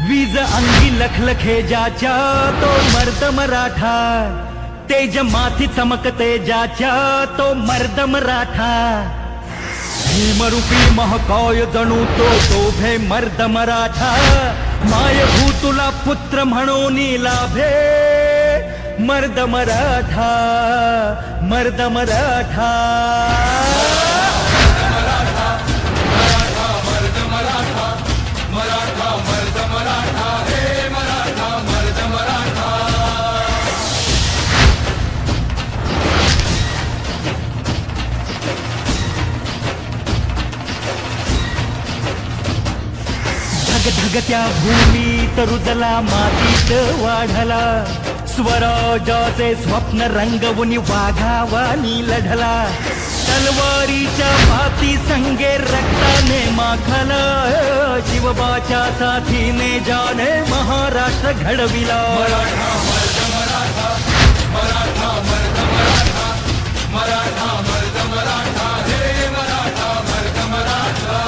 वीज अंगी लखलखे ज्याच्या तो मर्द मराठा, तेज माथी चमकते ज्याच्या तो मर्द मराठा, भीमरूपी महाकाय जणू तो शोभे मर्द मराठा, माय भूतुला पुत्र म्हणून लाभे मर्द मराठा, मर्द मराठा. धगधगत्या भूमीत रुजला मातीत वाढला, स्वराजाचे स्वप्न रंगवून वाघावानी लढला, तलवारीच्या पाती संगे रक्ताने माखला, शिवबाच्या साथीने जाने महाराष्ट्र घडविला. मराठा मर्द मराठा, मराठा मर्द मराठा, मराठा मर्द मराठा, हे मराठा मर्द मराठा.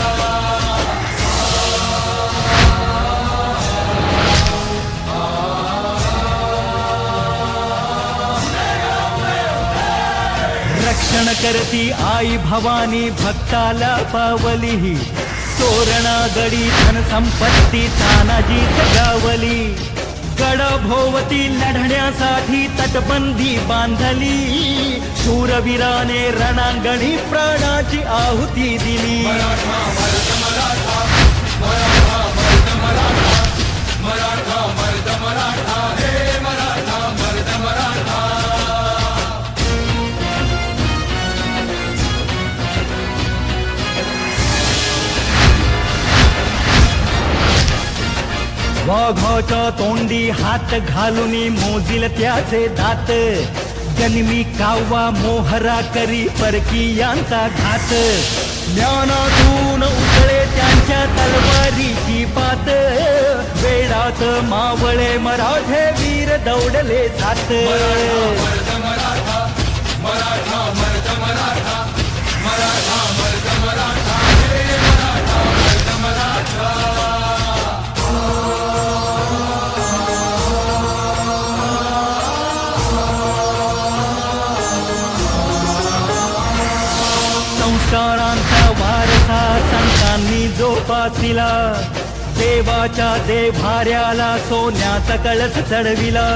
रक्षण करती आई भवानी भक्ताला पावली, तोरणा गडी धन संपत्ती तानाजी गावली, गडा भोवती लढण्यासाठी तटबंदी बांधली, शूरवीराने रणांगणी प्राणाची आहुती दिली. मराठा मर्द मराठा, मराठा मर्द मराठा, मराठा मर्द मराठा, हे मराठा मर्द मराठा. वाघाच्या तोंडी हात घालून मोजील त्याचे दात, जन्मी कावा मोहरा करी परकीयांचा घात, ज्ञानातून उतळे त्यांच्या तलवारीची पात, वेळात मावळे मराठे वीर दौडले जात. मराठा मराठा, मराठा मर्द मराठा, मराठा मर्द मराठा, हे मराठा मर्द मराठा. संस्कारांचा वारसा संतांनी जोपासिला, देवाच्या देभाऱ्याला सोन्याचा कळस चढविला.